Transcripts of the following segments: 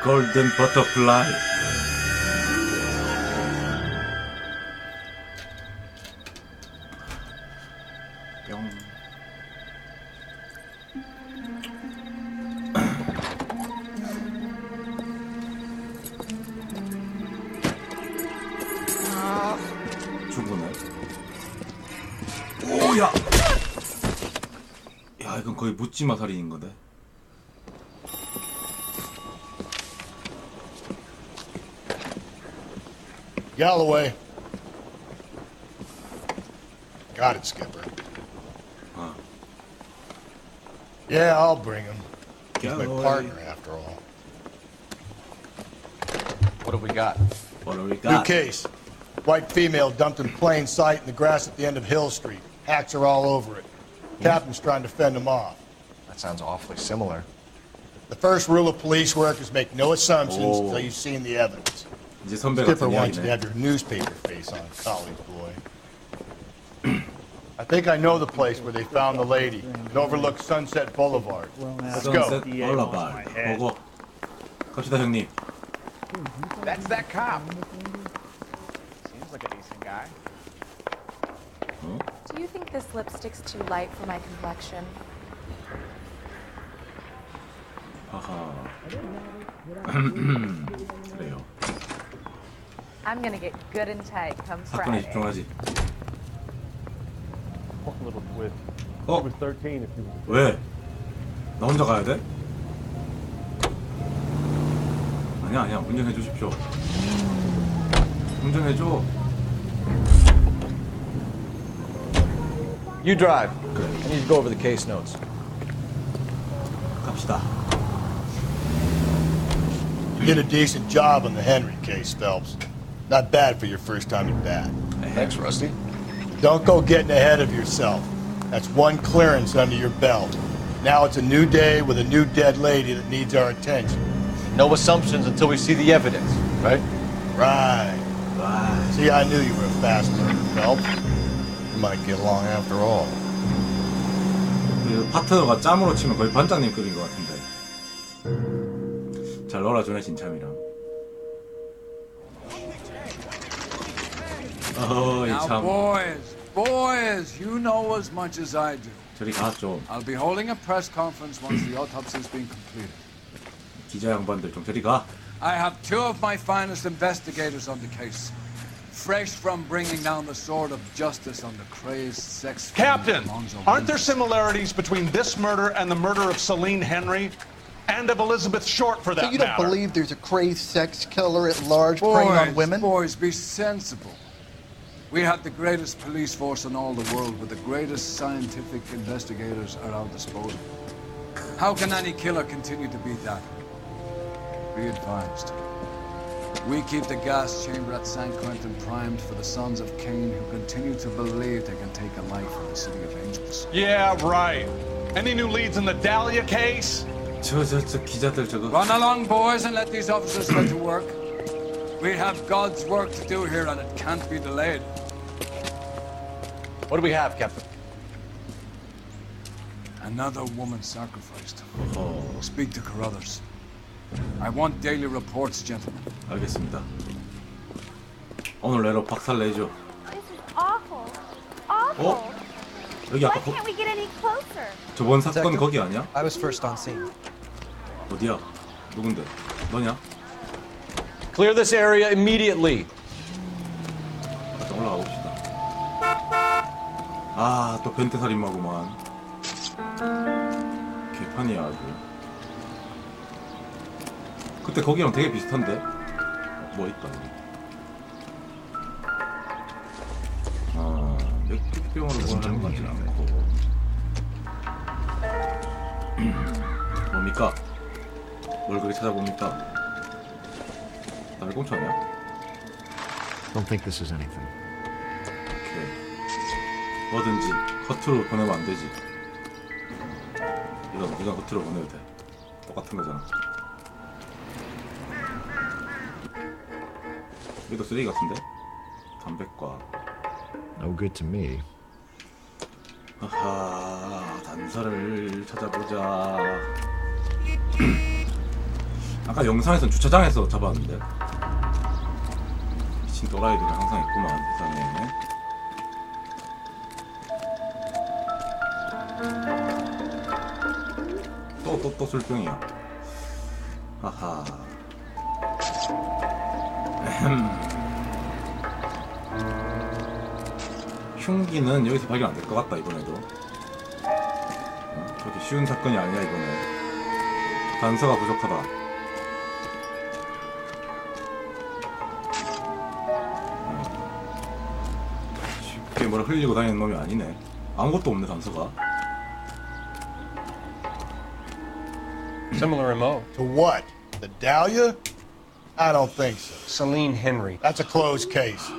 골든 버터플라이. 뿅. 죽으네. 오야. 야, 이건 거의 묻지마 살인인 거네. Galloway. Got it, Skipper. Yeah, I'll bring him. He's my partner, after all. What have we got? What do we New got? case. White female dumped in plain sight in the grass at the end of Hill Street. Hacks are all over it. Captain's trying to fend them off. That sounds awfully similar. The first rule of police work is make no assumptions until you've seen the evidence. 이제 선배 Skipper 같은 wants you to 이야기네. have your newspaper face on, college boy. I think I know the place where they found the lady. It overlooks Sunset Boulevard. Let's go. 선셋 올라발. 보고. 갑시다 형님. That's that cop. Seems like a decent guy. Do you think this lipstick's too light for my complexion? 하하. 그래요. I'm gonna get good and tight come 사건에 Friday. 집중하지. little twist. 어? He was 13 if you 왜? 나 혼자 가야 돼? 아니야 운전해 주십시오. 운전해 줘. You drive. 그래. I need to go over the case notes. 갑시다. You did a decent job on the Henry case, Phelps. Not bad for your first time at bat. Thanks, Rusty. Don't go getting ahead of yourself. That's one clearance under your belt. Now it's a new day with a new dead lady that needs our attention. No assumptions until we see the evidence, right? Right. 와, See, I knew you were a fast learner, Phelps. We might get along after all. 그 파트너가 짬으로 치면 거의 반장님급인 것 같은데. 잘 놀아주네 진참이랑. 어이 Now, 참. boys, you know as much as I do. 저리 가 좀. I'll be holding a press conference once the autopsy's been completed. 기자 양반들 좀 저리 가. I have two of my finest investigators on the case, fresh from bringing down the sword of justice on the crazed sex. Captain, Alonzo aren't there Williams. similarities between this murder and the murder of Celine Henry? And of Elizabeth Short, for that So you don't matter? believe there's a crazed sex killer at large preying on women? Boys, be sensible. We have the greatest police force in all the world, with the greatest scientific investigators at our disposal. How can any killer continue to beat that? Be advised. We keep the gas chamber at San Quentin primed for the sons of Cain who continue to believe they can take a life in the city of angels. Yeah, right. Any new leads in the Dahlia case? 저 기자들 저거. Run along, boys, and let these officers get to work. We have God's work to do here, and it can't be delayed. What do we have, Captain? Another woman sacrificed. 어, Speak to Carruthers. I want daily reports, gentlemen. 알겠습니다. 오늘 내로 박살 내죠. This is awful. Awful. 어? 여기 아까 Why can't we get any closer? 저번 사건 거기 아니야? I was first on scene. 어디야? 누군데? 너냐? Clear this area immediately. 일단 올라가 봅시다. 아, 또 변태살인마구만. 개판이야 아주. 그때 거기랑 되게 비슷한데? 뭐 있다 여기. 아, 맥주병으로 뭘 하는 것 같진 않고. 뭡니까? 뭘 그렇게 찾아봅니까? 날공차 아니야? Don't think this is anything. 오케이. 뭐든지 겉으로 보내면 안 되지. 이건 겉으로 보내도 돼. 똑같은 거잖아. 여기도 쓰레기 같은데? 담배과. No good to me. 아하, 단서를 찾아보자. 아까 영상에선 주차장에서 잡았는데. 미친 또라이들이 항상 있구만 세상에. 또 술병이야. 하하. 흉기는 여기서 발견 안 될 것 같다 이번에도. 그렇게 쉬운 사건이 아니야 이번에. 단서가 부족하다. 쉽게 뭐라 흘리고 다니는 놈이 아니네. 아무것도 없네 단서가. Similar MO. To what? The Dahlia? I don't think so. Celine Henry. That's a closed case.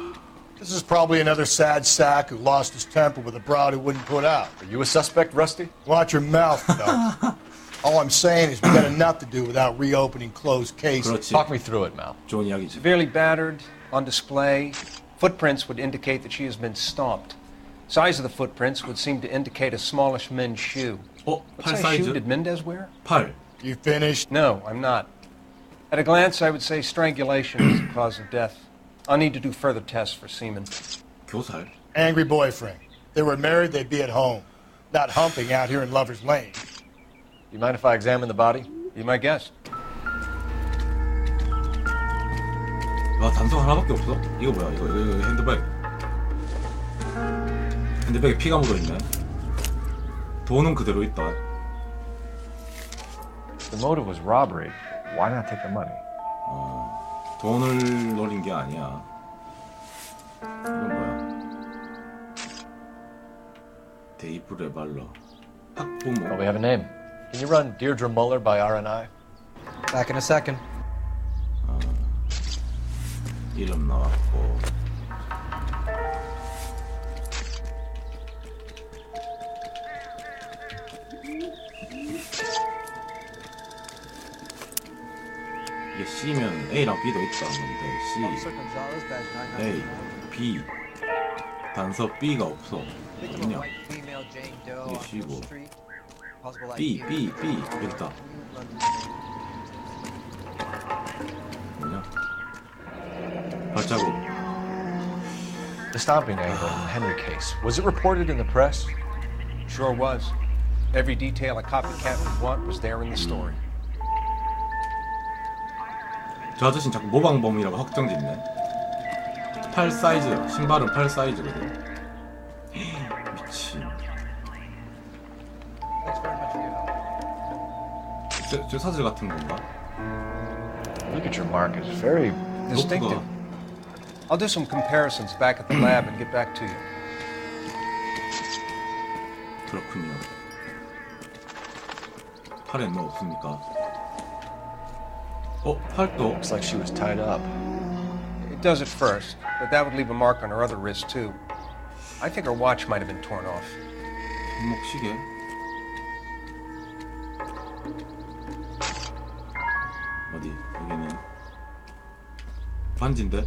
This is probably another sad sack who lost his temper with a broad who wouldn't put out. Are you a suspect, Rusty? Watch your mouth, though. All I'm saying is we got enough to do without reopening closed cases. 그렇지. Talk me through it, Mal. 좋은 이야기지. Severely battered, on display. Footprints would indicate that she has been stomped. Size of the footprints would seem to indicate a smallish men's shoe. 팔 What size shoe 사이즈? did Mendez wear? 팔. You finished? No, I'm not. At a glance, I would say strangulation is the cause of death. I'll need to do further tests for semen. 교살. Angry boyfriend. If they were married, they'd be at home. Not humping out here in Lover's Lane. You mind if I examine the body? Be my guest. 아 단서 하나밖에 없어? 이거 뭐야 이거 핸드백. 핸드백에 피가 묻어있네. 돈은 그대로 있다. The motive was robbery. Why not take the money? 돈을 노린 게 아니야. 이건 뭐야? 데이브 레발러. 학부모. Oh, we have a name. Can you run Deirdre Muller by RNI? Back in a second. 이름 나왔고. 이게 C면 A랑 B도 있다는 건데 C, A, B 단서 B가 없어. 어디냐? 이게 C고 B 여기 있다. 뭐냐? 발자국. The stomping angle in the Henry case. Was it reported in the press? Sure was. Every detail a copycat would want was there in the story. 저 아저씨는 자꾸 모방범이라고 확정짓네. 팔 사이즈, 신발은 팔 사이즈거든. 미친. 저 사슬 같은 건가? Look at your mark. It's very Distinctive. I'll do some comparisons back at the lab and get back to you. 그렇군요. 팔엔 뭐 없습니까? 팔도. Looks like she was tied up. It does at first, but that would leave a mark on her other wrist too. I think her watch might have been torn off. 손목 시계. 어디? 여기는 반지인데?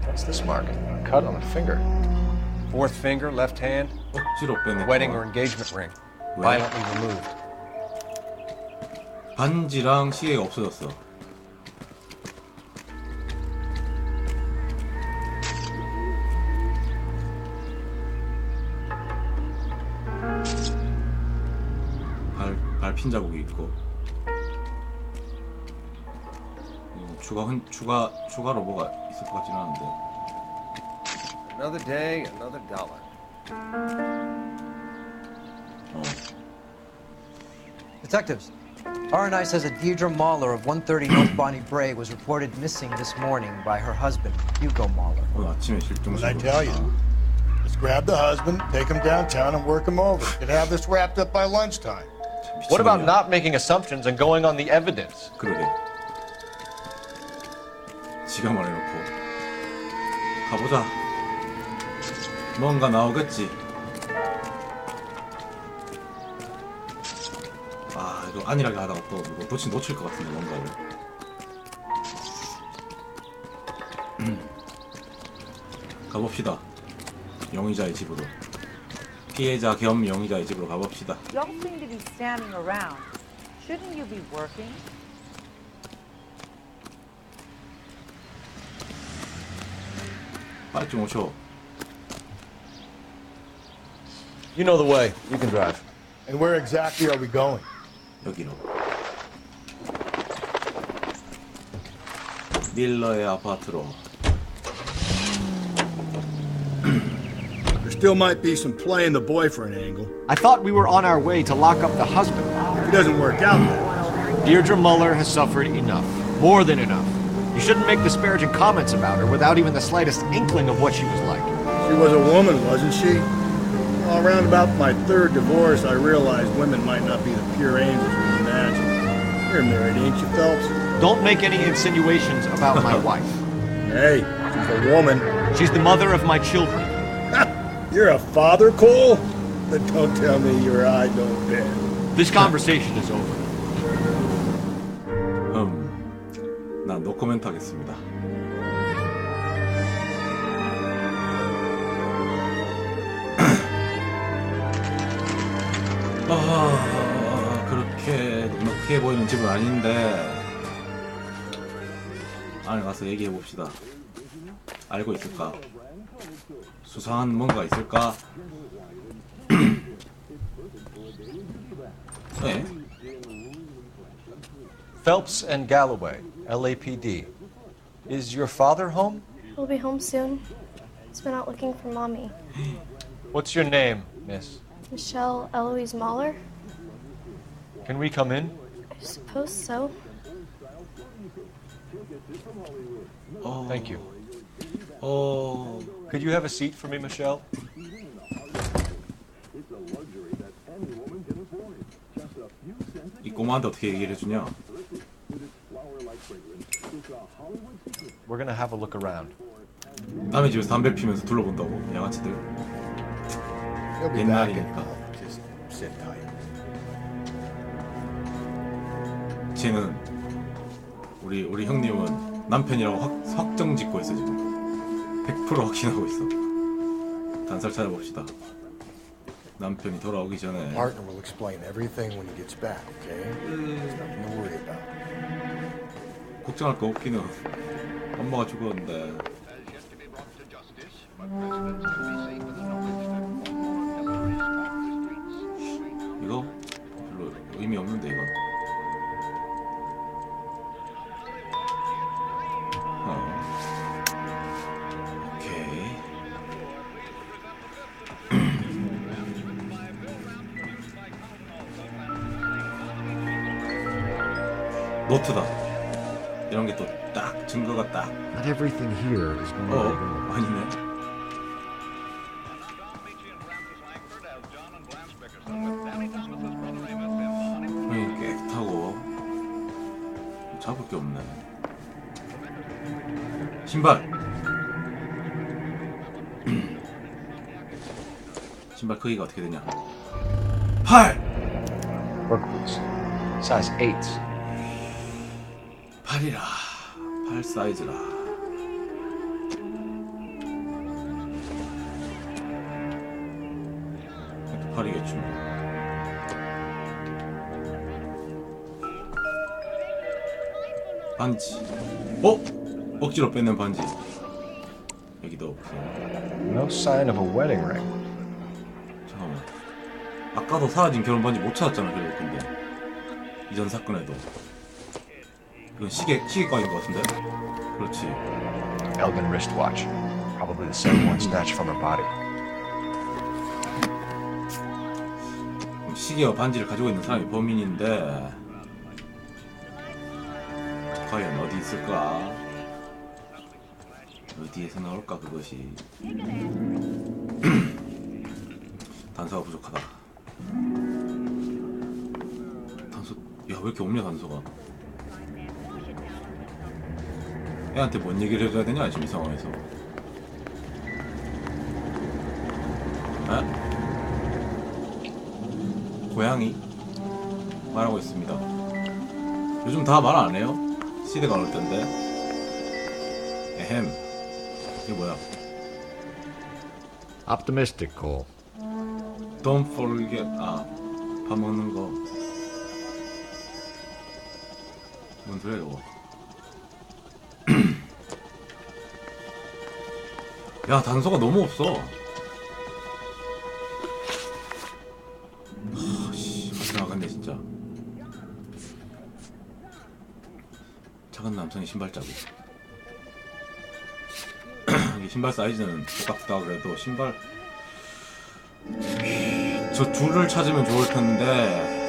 What's this mark? A cut on the finger. Fourth finger, left hand, 억지로 빼냈구나. wedding or engagement ring, 왜? violently removed. 반지랑 시계가 없어졌어. 발핀 자국이 있고. 추가로 뭐가 있을 것 같지는 않은데. Another day, another dollar. Detectives, RNI says that Deirdre Mahler of 130 North Bonnie Bray was reported missing this morning by her husband, Hugo Mahler. 오늘 아침에 What I tell you? 실종시켰다. Let's grab the husband, take him downtown, and work him over. Could have this wrapped up by lunchtime. What about not making assumptions and going on the evidence? 그러게. 지가 말해놓고 가보자. 뭔가 나오겠지. 아 이거 안일하게 하다가 또 이거 놓칠 것 같은데 뭔가를. 가봅시다. 용의자의 집으로. 피해자 겸 용의자의 집으로 가봅시다. Y'all seem to be standing around. Shouldn't you be working? 빨리 좀 오셔. You know the way. You can drive. And where exactly are we going? 여기로. 밀러의 아파트로. There still might be some playing the boyfriend angle. I thought we were on our way to lock up the husband. If it doesn't work out, then Deirdre Muller has suffered enough. More than enough. You shouldn't make disparaging comments about her without even the slightest inkling of what she was like. she was a woman, wasn't she? Well, around about my third divorce, I realized women might not be the pure angels we imagine. You're married, ain't you, Phelps? Don't make any insinuations about my wife. Hey, she's a woman. She's the mother of my children. You're a father, Cole? Then don't tell me your eye don't bend. This conversation is over. 난 노코멘트 하겠습니다. 그렇게 넉넉해 보이는 집은 아닌데 안에 가서 얘기해 봅시다. 알고 있을까? 수상한 뭔가 있을까? 네. Phelps and Galloway, LAPD. Is your father home? He'll be home soon. He's been out looking for Mommy. What's your name, miss? Michelle Eloise Mahler? Can we come in? I suppose so. Oh. Thank you. Oh. Could you have a seat for me, Michelle? 이 꼬마한테 어떻게 얘기를 해주냐? We're gonna have a look around. 남의 집에서 담배 피면서 둘러본다고 양아치들. He'll be back in a 옛날이니까. moment. Just sit tight. 쟤는 우리 형님은 남편이라고 확정 짓고 있어 지금. 100% 확신하고 있어. 단서를 찾아봅시다. 남편이 돌아오기 전에. Partner will explain everything when he gets back, okay? There's nothing to worry about. 걱정할 거 없기는. 엄마가 죽었는데. 이거 별로 의미 없는데 이거. 오케이. 노트다. 이런 게 또 딱 증거가 딱. Not everything here is going to be good. 아니네. 깨끗하고 잡을 게 없네. 신발. 신발 크기가 어떻게 되냐? 8. Brooklyn's. Size 8. 8이라. 8 사이즈라. 이것도 8이겠죠. 반지. 억지로 뺏는 반지. 여기도 없어. No sign of a wedding ring. 잠깐만. 아까도 사라진 결혼 반지 못 찾았잖아. 그래도 근데 이전 사건에도 이건 시계가인 것 같은데. 그렇지. Elgin wristwatch. Probably the same one snatched from her body. 시계와 반지를 가지고 있는 사람이 범인인데 과연 어디 있을까? 어디에서 나올까 그것이. 단서가 부족하다. 단서. 야, 왜 이렇게 없냐 단서가. 애한테 뭔 얘기를 해줘야 되냐 지금 이 상황에서. 에? 고양이 말하고 있습니다. 요즘 다 말 안 해요? 시대가 어느 때인데. 에헴. 이게 뭐야? Optimistic, Cole. Don't forget. 밥 먹는 거. 뭔 소리야 이거? 야, 단서가 너무 없어. 씨, 나갔네 진짜. 작은 남성의 신발 자국. 이게 신발 사이즈는 똑같다 그래도 신발 저 둘을 찾으면 좋을 텐데.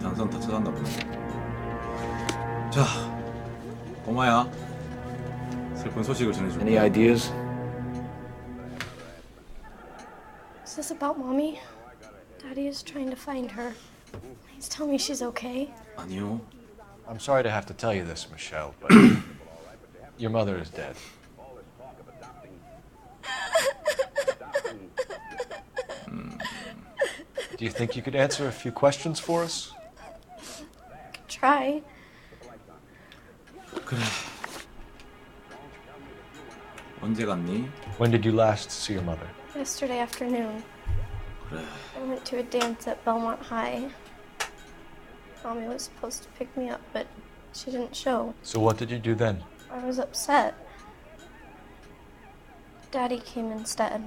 단선 다 찾았나 보네. 자, 꼬마야, 슬픈 소식을 전해줄게. Any ideas? Is this about Mommy? Daddy is trying to find her. Please tell me she's okay. 아니요. I'm sorry to have to tell you this, Michelle, but your mother is dead. Do you think you could answer a few questions for us? Try. 그래. 언제 갔니? When did you last see your mother? Yesterday afternoon. 그래. I went to a dance at Belmont High. Mommy was supposed to pick me up, but she didn't show. So what did you do then? I was upset. Daddy came instead.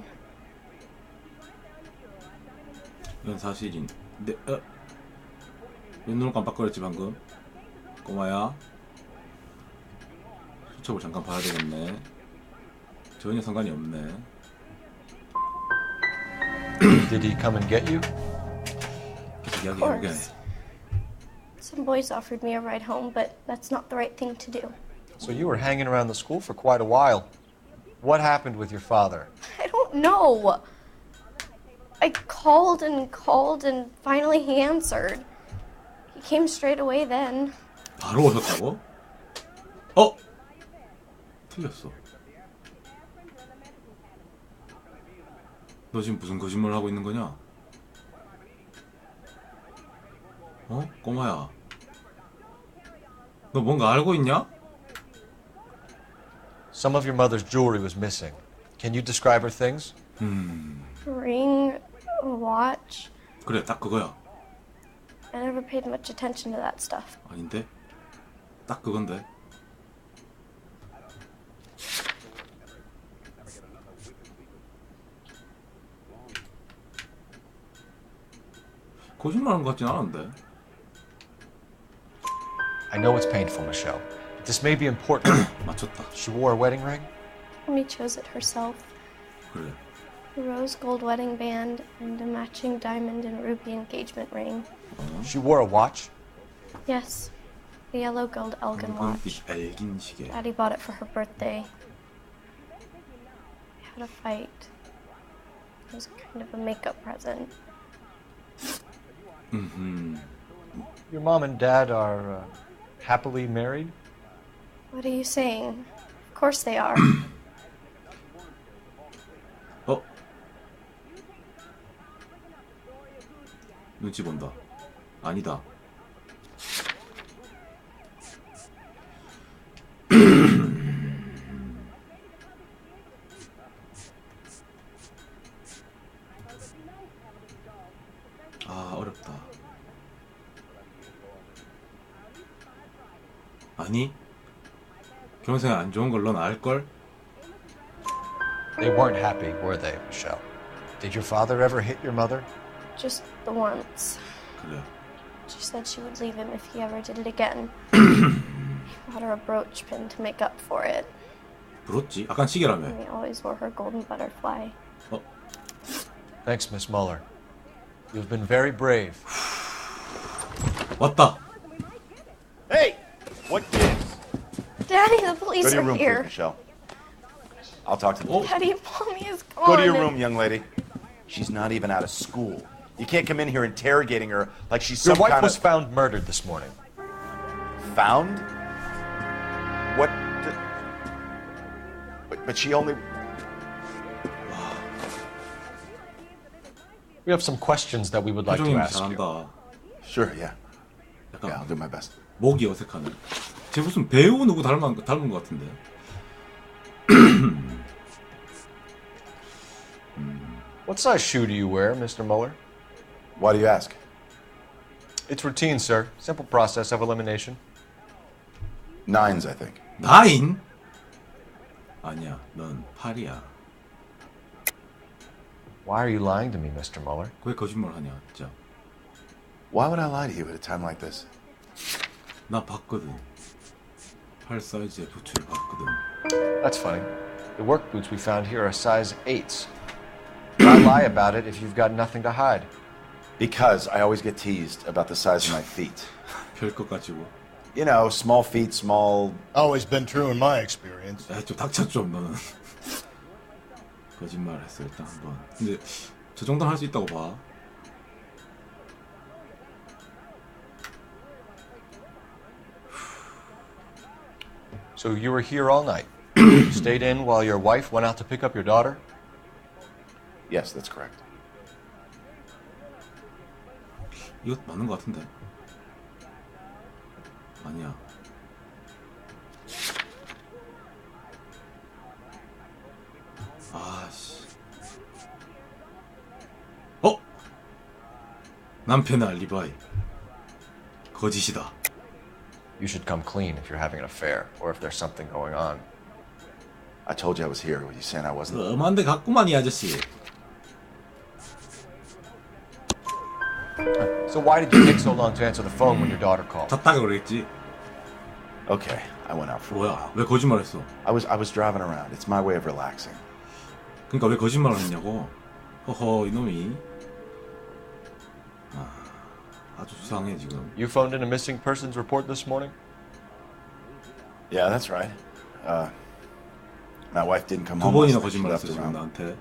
이건 사실인. 네, 왜 눈을 깜빡거렸지 방금? 꼬마야. 수첩을 잠깐 봐야 되겠네. 전혀 상관이 없네. Did he come and get you? 계속 Of 이야기해보게. course. Some boys offered me a ride home, but that's not the right thing to do. So you were hanging around the school for quite a while. What happened with your father? I don't know. I called and finally he answered. He came straight away then. 바로 오셨다고? 어? 틀렸어. 너 지금 무슨 거짓말을 하고 있는 거냐? 어? 꼬마야. 너 뭔가 알고 있냐? Some of your mother's jewelry was missing. Can you describe her things? Ring, a watch. 그래, 딱 그거야. I never paid much attention to that stuff. 아닌데? 딱 그건데. 거짓말하는 것 같진 않은데. I know it's painful, Michelle, but this may be important. 맞췄다. She wore a wedding ring? Mommy chose it herself. 그래. A rose gold wedding band and a matching diamond and ruby engagement ring. She wore a watch? Yes, the yellow gold Elgin watch. 황금빛 엘긴 시계. Daddy bought it for her birthday. We had a fight. It was kind of a makeup present. Your mom and dad are happily married? What are you saying? Of course they are. 어? 눈치 본다. 아니다. 아, 어렵다. 아니? 결혼생활 안 좋은 걸 넌 알걸? They weren't happy, were they, Michelle? Did your father ever hit your mother? Just the once. 그래. She said she would leave him if he ever did it again. He bought her a brooch pin to make up for it. 부럽지? 아까 시계라며. And he always wore her golden butterfly. Thanks, Miss Muller. You've been very brave. 왔다. Hey! What gives? Daddy, the police Go to your are room, here. please, Michelle. I'll talk to them. Daddy, Mommy is gone. Go to your room, young lady. She's not even out of school. You can't come in here interrogating her like she's Your some wife kind was of... found murdered this morning. Found? What? But she only... We have some questions that we would like to 표정이 ask you. 잘한다. Sure, yeah. 약간 Yeah, I'll do my best. 목이 어색하네. 쟤 무슨 배우 누구 닮은 것 같은데. What size shoe do you wear, Mr. Muller? Why do you ask? It's routine, sir. Simple process of elimination. 9s, I think. 9? 아니야, 넌 8이야. Why are you lying to me, Mr. Mueller? 왜 거짓말 하냐, 진짜. Why would I lie to you at a time like this? 나 봤거든. 8 사이즈의 부츠를 봤거든. That's funny. The work boots we found here are size 8s. Why lie about it if you've got nothing to hide? Because I always get teased about the size of my feet. 별것 가지고. You know, small feet, small... Always been true in my experience. 야, 좀 닥쳐 좀, 너는. 거짓말 했어, 일단 한번. 근데 저 정도는 할 수 있다고 봐. So you were here all night? You stayed in while your wife went out to pick up your daughter? Yes, that's correct. 이거 맞는 것 같은데. 아니야. 아씨. 어? 남편의 알리바이. 거짓이다. You should come clean if you're having an affair, or if there's something going on. I told you I was here. Were you saying I wasn't? 엄한데 갔구만 이 아저씨. So why did you take so long to answer the phone when your daughter called? 잤다가 그랬지. Okay, I went out for a while. 뭐야? 왜 거짓말했어? I was driving around. It's my way of relaxing. 그러니까 왜 거짓말을 했냐고. 허허 이놈이. 아주 수상해 지금. You phoned in a missing persons report this morning? Yeah, that's right. My wife didn't come 두 home. 번이나 last night. She 거짓말했어 left 지금 around. 나한테.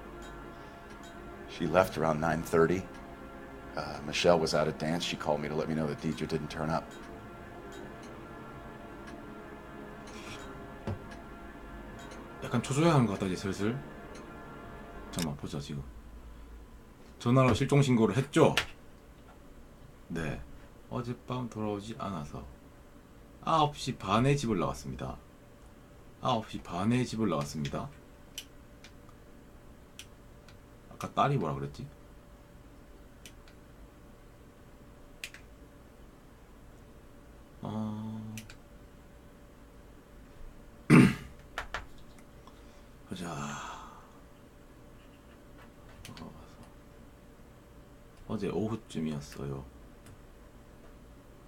She left around 9:30. Michelle was out at dance. She called me to let me know that Deidre didn't turn up. 약간 초조해하는 것 같다 이제 슬슬. 잠깐만 보자 지금. 전화로 실종 신고를 했죠? 네. 어젯밤 돌아오지 않아서 9시 반에 집을 나왔습니다. 9시 반에 집을 나왔습니다. 아까 딸이 뭐라 그랬지? 보자. 어제 오후쯤이었어요.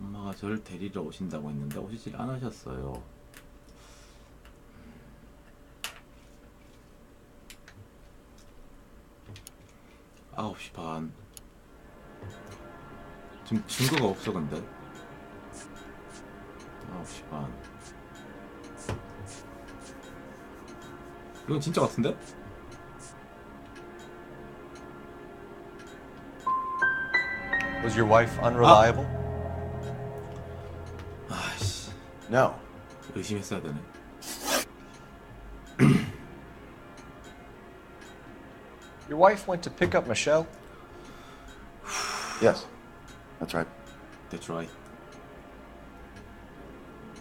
엄마가 저를 데리러 오신다고 했는데 오시질 않으셨어요. 9시 반. 지금 증거가 없어 근데. 9시 반. 이건 진짜 같은데? Was your wife unreliable? 아씨. No. 의심했어야 되네. Your wife went to pick up Michelle? Yes. That's right. That's right.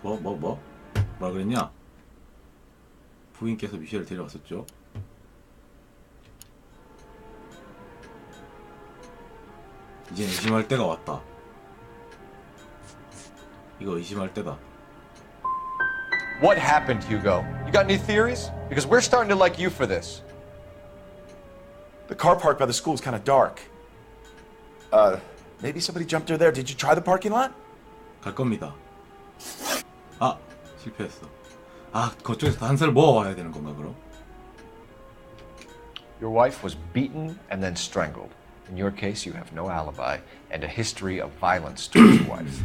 뭐라 그랬냐? 부인께서 미셸을 데려왔었죠. 이제 의심할 때가 왔다. 이거 의심할 때다. What happened, Hugo? You got any theories? Because we're starting to like you for this. The car park by the school is kind of dark. Maybe somebody jumped her there. Did you try the parking lot? 갈 겁니다. 아, 실패했어. 아, 그쪽에서 단서를 모아와야 되는 건가 그럼? Your wife was beaten and then strangled. In your case, you have no alibi and a history of violence towards your wife.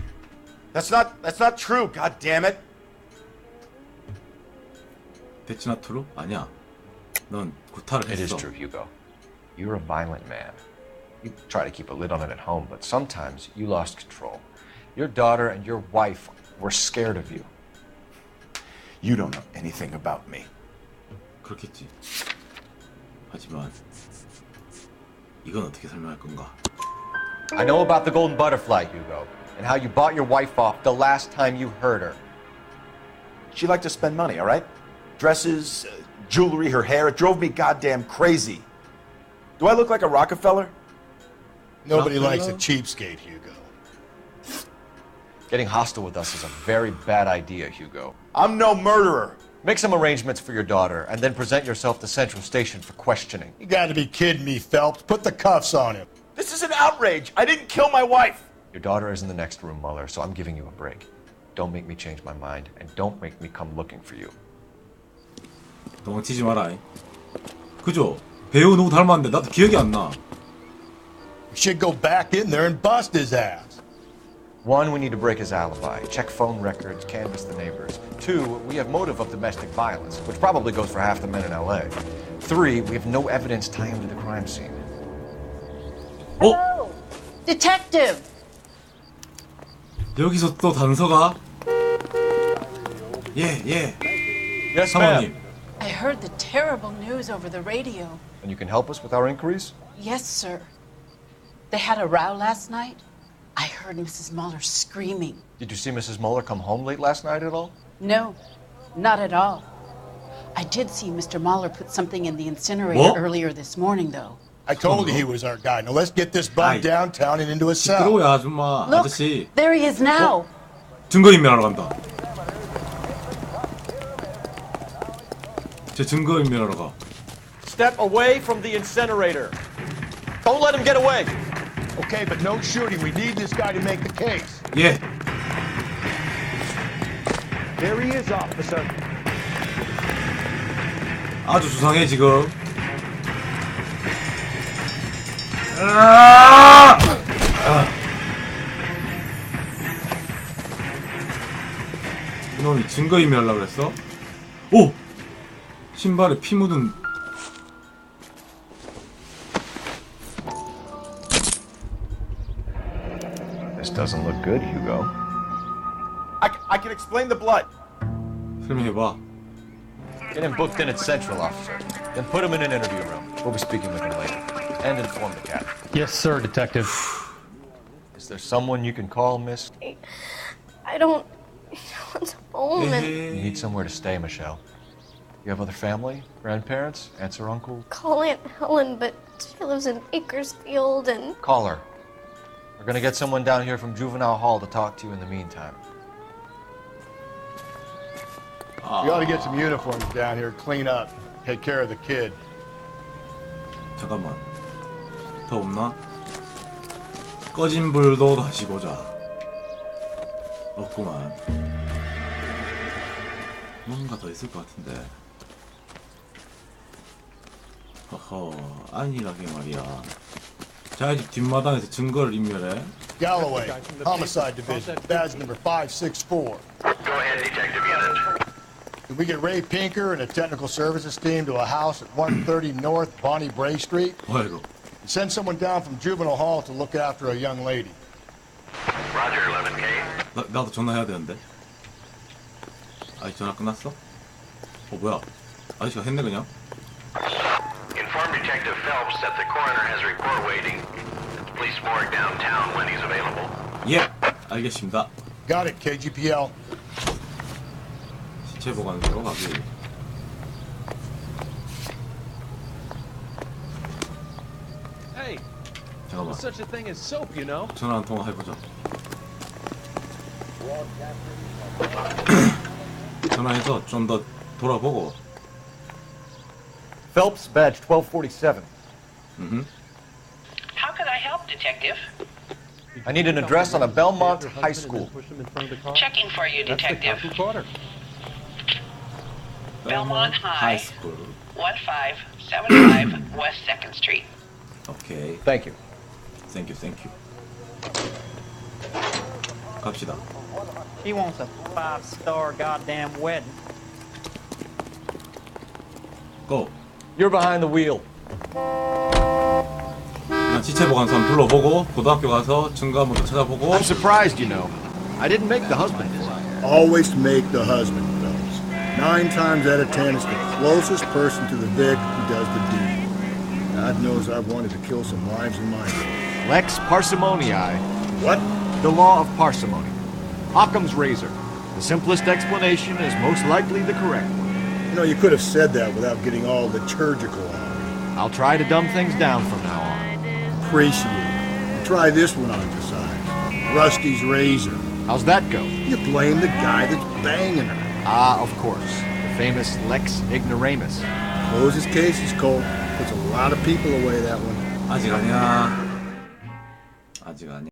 That's not true. God damn it. That's not true? 아니야. 넌 구타를 It is 했어. true, Hugo. You're a violent man. You try to keep a lid on it at home, but sometimes you lost control. Your daughter and your wife were scared of you. You don't know anything about me. 그렇겠지. 하지만 이건 어떻게 설명할 건가? I know about the golden butterfly, Hugo, and how you bought your wife off the last time you heard her. She liked to spend money, all right? Dresses, jewelry, her hair. It drove me goddamn crazy. Do I look like a Rockefeller? Nobody likes a cheapskate, Hugo. Getting hostile with us is a very bad idea, Hugo. I'm no murderer. Make some arrangements for your daughter, and then present yourself to Central Station for questioning. You gotta be kidding me, Phelps. Put the cuffs on him. This is an outrage. I didn't kill my wife. Your daughter is in the next room, Mueller, so I'm giving you a break. Don't make me change my mind, and don't make me come looking for you. 도망치지 마라. 그죠? 배우 누구 닮았는데 나도 기억이 안 나. You should go back in there and bust his ass. One, we need to break his alibi, check phone records, canvass the neighbors. Two, we have motive of domestic violence, which probably goes for half the men in LA. Three, we have no evidence tying him to the crime scene. 어? Detective! 여기서 또 단서가? 예. Yes, 사모님. ma'am. I heard the terrible news over the radio. And you can help us with our inquiries? Yes, sir. They had a row last night. I heard Mrs. Mueller screaming. Did you see Mrs. Mueller come home late last night at all? No, not at all. I did see Mr. Mueller put something in the incinerator What? earlier this morning, though. I told you he was our guy. Now let's get this bum downtown and into a cell. 시끄러워요 아줌마. Look, 아저씨. there he is now. 증거인멸하러 간다. 제 증거인멸하러 가. Step away from the incinerator. Don't let him get away. Okay, but no shooting. We need this guy to make the case. 예. There he is, officer. 아주 수상해 지금. 아! 이놈이 증거인멸하려고 그랬어? 오! 신발에 피 묻은. This doesn't look good, Hugo. I can explain the blood. 설명해봐. Get him booked in at Central, officer. Then put him in an interview room. We'll be speaking with him later. And inform the captain. Yes, sir, Detective. Is there someone you can call, miss? I don't want to home and You need somewhere to stay, Michelle. You have other family? Grandparents? Aunts or uncles? call Aunt Helen, but she lives in Bakersfield and Call her. We're gonna get someone down here from Juvenile Hall to talk to you in the meantime. We ought to get some uniforms down here, clean up, take care of the kid. 잠깐만. 더 없나? 꺼진 불도 다시 보자. 없구만. 뭔가 더 있을 것 같은데. 허허, 아니라게 말이야. 자기 집 뒷마당에서 증거를 인멸해. Galloway, Homicide Division, badge number 564. Go ahead, Detective Unit. Did we get Ray Pinker and a technical services team to a house at 130 North Bonnie Bray Street? 뭐야 이거? Send someone down from Juvenile Hall to look after a young lady. Roger, 11K. 나도 전화해야 되는데. 아직 전화 끝났어? 뭐야? 아저씨가 했네 그냥? Inform Detective Phelps that the coroner has a report waiting at the police morgue downtown when he's available. 예, 알겠습니다. Got it, KGPL. 시체 보관소로 가기. Hey, 잠깐만. there's such a thing as soap, you know. 전화 한 통화 해보자. 전화해서 좀 더 돌아보고. Phelps, badge 1247. How can I help, Detective? I need an address on a Belmont high school. Checking for you, Detective. Belmont High, 1575 West 2nd Street. 오케이. Thank you. Thank you. 갑시다. He wants a 5-star goddamn wedding. Go. You're behind the wheel. 난 시체 보관소 한번 둘러보고 고등학교 가서 증거 한번 더 찾아보고. I'm surprised, you know. I didn't make the husband design. Always make the husband, Phelps. 9 times out of 10, it's the closest person to the Vic who does the deed. God knows I've wanted to kill some lives in my day. Lex parsimoniae. What? The law of parsimony. Occam's razor. The simplest explanation is most likely the correct one. You know, you could have said that without getting all liturgical on me. I'll try to dumb things down from now on. Appreciate it. Try this one on your side. Rusty's razor. How's that go? You blame the guy that's banging her. Ah, of course. The famous Lex Ignoramus. Closes cases, Cole. Puts a lot of people away, that one. 아직 아니야. 아직 아니야.